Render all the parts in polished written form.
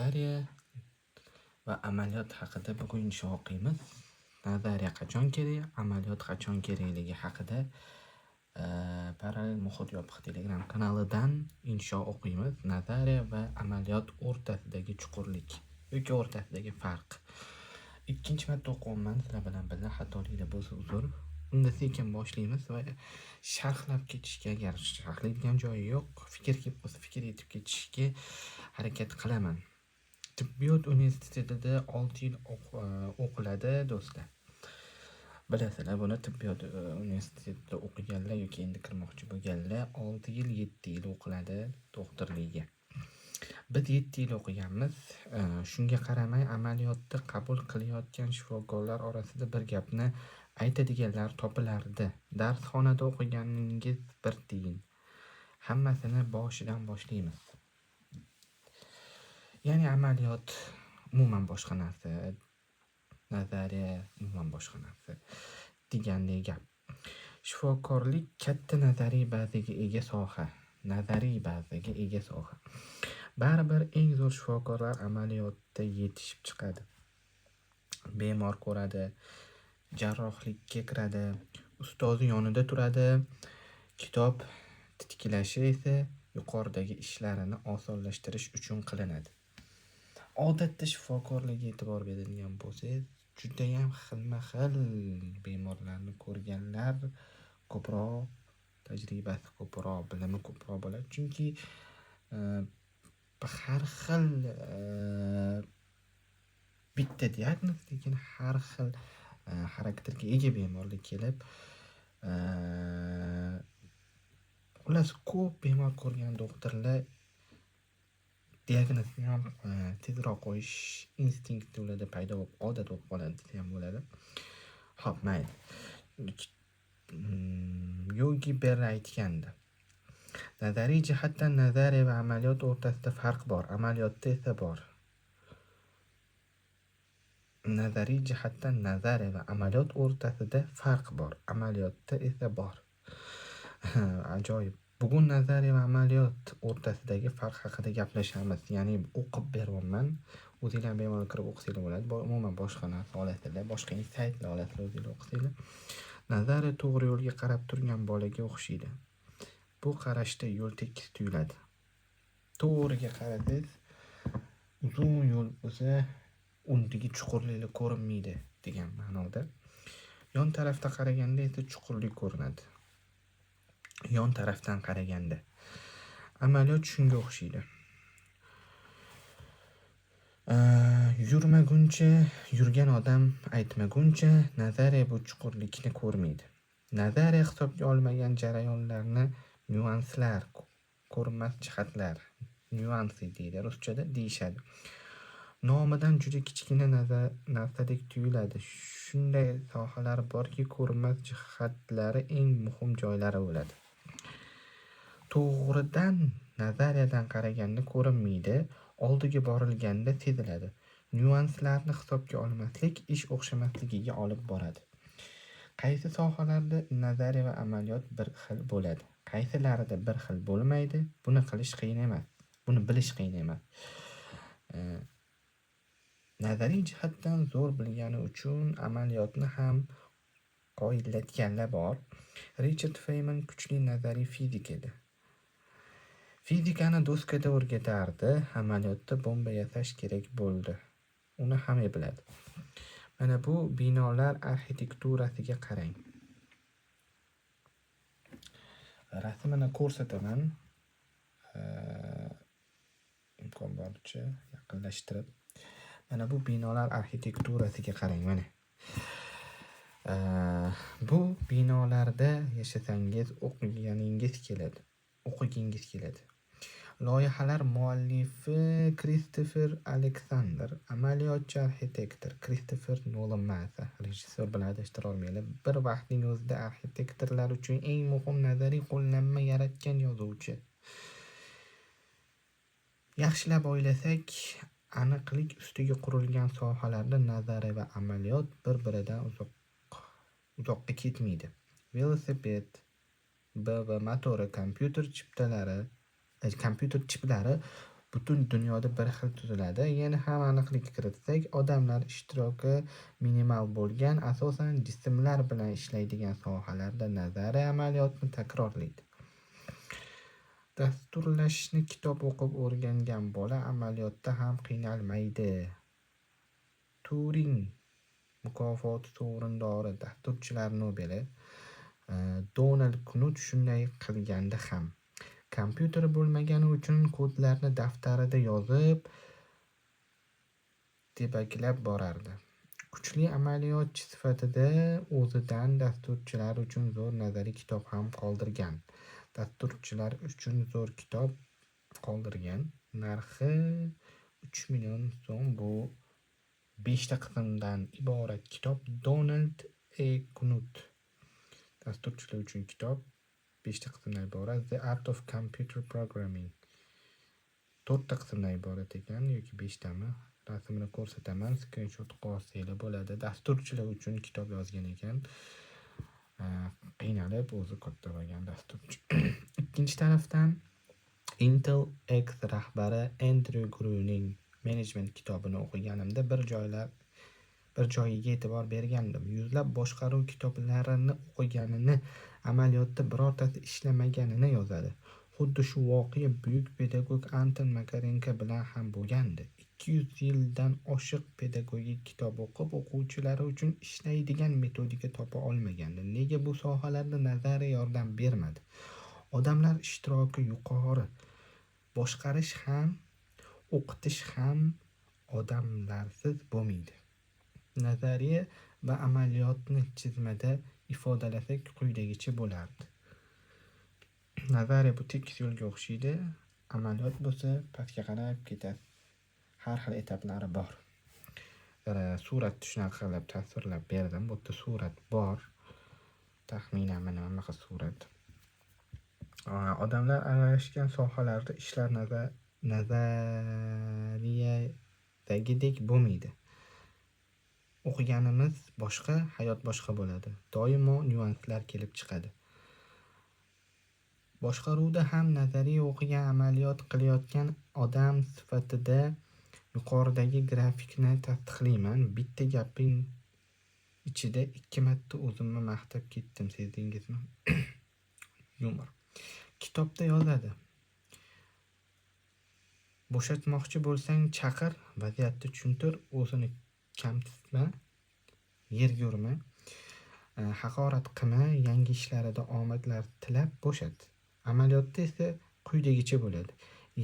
Nazariya va amaliyot haqida bugun insho o'qiymiz. Nazariya qachon kerak, amaliyot qachon kerakligi haqida Parallel muhit yopiq Telegram kanalidan insho o'qiymiz. Nazariya va amaliyot o'rtasidagi chuqurlik yoki o'rtasidagi farq. Ikkinchi marta o'qiyapman sizlar bilan birga, xatoliklar bo'lsa uzr. Unda sekin boshlaymiz va sharhlab ketishga, agar sharhlaydigan joyi yo'q, fikr kelib qolsa fikr yetib ketishga harakat qilaman. Tibbiyot universitetida 6 yil o'qiladi do'stlar. Bilasizlar, buni tibbiyot universitetida o'qiganlar yoki endi kirmoqchi bo'lganlar 6 yil, 7 yil o'qiladi doktorlikka. Biz 7 yil o'qiganmiz. Shunga qaramay amaliyotda qabul qilayotgan shifokorlar orasida bir gapni aytadiganlar topilardi. Darsxonada o'qiganingiz bir tiyin. Hammasini boshidan boshlaymiz. Ya'ni amaliyot umuman boshqa narsa, nazariya umuman boshqa narsa degandek gap. Shifokorlik katta nazariy bazaga ega soha. Nazariy bazaga ega soha. Baribir eng zo'r shifokorlar amaliyotda yetishib chiqadi. Bemor ko'radi, jarrohlikka kiradi, ustozi yonida turadi. Kitob titkilashi esa yuqoridagi ishlarini osonlashtirish uchun qilinadi. Odatda shifokorlarga e'tibor beradigan bo'lsangiz, juda ham xilma-xil bemorlarni ko'rganlar ko'proq, tajribasi ko'proq, bilimi ko'proq bo'ladi. Chunki har xil bitta diagnoz, lekin har xil xarakterga ega bemorlar kelib, xullas ko'p bemor ko'rgan doktorlar diagnozni ham tezroq qo'yish instinkti ularda paydo bo'lib, odat bo'lib qoladi desa ham bo'ladi. Xo'p, mayli. Yogi Berra aytgandi. Nazariy jihatdan nazariya va amaliyot o'rtasida farq bor, amaliyotda esa bor. Nazariy jihatdan nazariya va amaliyot o'rtasida farq bor, amaliyotda esa bor. Ajoyib. Bugun nazariya va amaliyot o'rtasidagi farq haqida gaplashamiz. Ya'ni o'qib beryapman. O'zinglar bemalol kirib o'qisanglar bo'ladi. Umuman boshqa narsa olasizlar, boshqa saytlar olasizlar, o'zinglar o'qisanglar. Nazariya to'g'ri yo'lga qarab turgan bolaga o'xshaydi. Bu qarashda yo'l tekis tuyuladi. To'g'riga qarasangiz, uzun yo'l o'zi undagi chuqurliklar ko'rinmaydi degan ma'noda. Yon tarafda qaraganda esa chuqurlik ko'rinadi. Yon tarafdan qaraganda. Amaliyot shunga o'xshaydi. Yurmaguncha, yurgan odam aytmaguncha, nazariya bu chuqurlikni ko'rmaydi. Nazariya hisobga olmagan jarayonlarni nyuanslar, ko'rinmas jihatlar, nyuansi deydi ruschada, deyishadi. Nomidan juda kichkina narsadek tuyuladi. Shunday sohalar borki, ko'rinmas jihatlari eng muhim joylari bo'ladi. To'g'ridan nazariyadan qaraganda ko'rinmaydi, oldiga borilganda seziladi. Nyuanslarni hisobga olmaslik ish o'xshamasligiga olib boradi. Qaysi sohalarda nazariya va amaliyot bir xil bo'ladi, qaysilarida bir xil bo'lmaydi, buni qilish qiyin emas, buni bilish qiyin emas. Nazariy jihatdan zo'r bilgani uchun amaliyotni ham qoyillatganlar bor. Richard Feynman kuchli nazariy fizik edi. Fizikani doskada o'rgatardi, amaliyotda bomba yasash kerak bo'ldi. Uni hamma biladi. Mana bu binolar arxitekturasiga qarang. Rasmini ko'rsataman. Imkon boricha yaqinlashtirib. Mana bu binolar arxitekturasiga qarang, mana. Bu binolarda yashasangiz o'qiganingiz keladi. Loyihalar muallifi Kristofer Aleksander, amaliyotchi arxitektor Kristofer Nolan Masa, rejissyor bilan adashtira olmaylar. Bir vaqtning o'zida arxitektorlar uchun eng muhim nazariy qo'llanma yaratgan yozuvchi. Yaxshilab o'ylasak, aniqlik ustiga qurilgan sohalarda nazariya va amaliyot bir-biridan uzoqqa ketmaydi. Velosiped, BV motori, kompyuter chiplari butun dunyoda bir xil tuziladi. Yana ham aniqlik kiritsak, odamlar ishtiroki minimal bo'lgan, asosan jismlar bilan ishlaydigan sohalarda nazariy amaliyotni takrorlaydi. Dasturlashni kitob o'qib o'rgangan bola amaliyotda ham qiynalmaydi. Turing mukofoti sovrindori dasturchilar Nobeli Donald Knuth shunday qilganda ham kompyuter bo'lmagani uchun kodlarni daftarida yozib debaglab borardi. Kuchli amaliyotchi sifatida o'zidan dasturchilar uchun zo'r nazariy kitob ham qoldirgan. Dasturchilar uchun zo'r kitob qoldirgan. Narxi 3 million so'm. Bu 5 ta qismdan iborat kitob. Donald Knuth dasturchilar uchun kitob 5 ta qismdan iborat. The Art of Computer Programming 4 ta qismdan iborat ekan yoki 5 tami. Rasmini ko'rsataman, screenshot qilsanglar bo'ladi. Dasturchilar uchun kitob yozgan ekan. Qiynalib o'zi katta bo'lgan dasturchi. Ikkinchi tarafdan Intel X rahbari Andrew Gruning Management kitobini o'qiganimda bir joyiga e'tibor bergandim. Yuzlab boshqaruv kitoblarini o'qiganini, amaliyotda birortasi ishlamaganini yozadi. Xuddi shu voqea buyuk pedagog Anton Makarenko bilan ham bo'lgandi. 200 yildan oshiq pedagogik kitob o'qib, o'quvchilari uchun ishlaydigan metodika topa olmagandi. Nega bu sohalarda nazariy yordam bermadi? Odamlar ishtiroki yuqori. Boshqarish ham, o'qitish ham odamlarsiz bo'lmaydi. Nazariya va amaliyotni chizmada ifodalasak quyidagicha bo'lardi. Nazariya bu tekis yo'lga o'xshaydi, amaliyot bo'lsa pastga qarab ketadi. Har xil etaplari bor. Suratni shunaqa qilib tasvirlab berdim. Bu yerda surat bor. Taxminan mana bunaqa surat. Odamlar aralashgan sohalarda ishlar nazariyadagidek bo'lmaydi. O'qiganimiz boshqa, hayot boshqa bo'ladi. Doimo nyuanslar kelib chiqadi. Boshqaruvda ham nazariy o'qigan, amaliyot qilayotgan odam sifatida yuqoridagi grafikni tasdiqlayman. Bitta gaping ichida 2 marta o'zimni maqtab ketdim, sezdingizmi? Yumor. Kitobda yozadi. Bo'shatmoqchi bo'lsang chaqir, vaziyatni tushuntir, o'zini kamsitma, yerga urma, haqorat qilma, yangi ishlarida omadlar tilab bo'shat. Amaliyotda esa quyidagicha bo'ladi.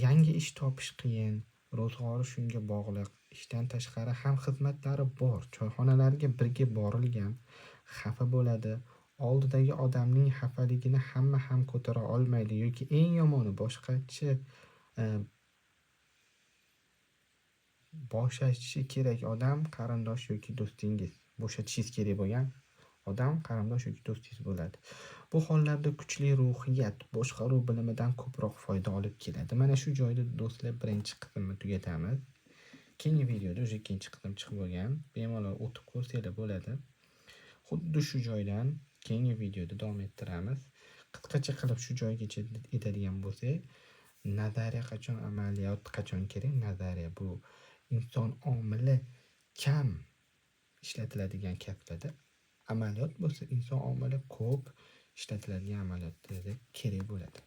Yangi ish topish qiyin, ro'zg'ori shunga bog'liq, ishdan tashqari ham xizmatlari bor, choyxonalarga birga borilgan, xafa bo'ladi. Oldidagi odamning xafaligini hamma ham ko'tara olmaydi yoki eng yomoni bo'shatishi kerak odam qarindosh yoki do'stingiz. Bo'shatishingiz kerak bo'lgan odam qarindosh yoki do'stingiz bo'ladi. Bu hollarda kuchli ruhiyat boshqaruv bilimidan ko'proq foyda olib keladi. Mana shu joyda do'stlar birinchi qismni tugatamiz. Keyingi videoda o'sha ikkinchi qism chiqib bo'lgan. Bemalol o'tib ko'rsanglar bo'ladi. Xuddi shu joydan keyingi videoda davom ettiramiz. Qisqacha qilib shu joygacha yetadigan bo'lsak, nazariya qachon, amaliyot qachon kerak? Nazariya bu inson omili kam ishlatiladigan kasblarda, amaliyot bo'lsa inson omili ko'p ishlatiladigan amaliyotlarda kerak bo'ladi.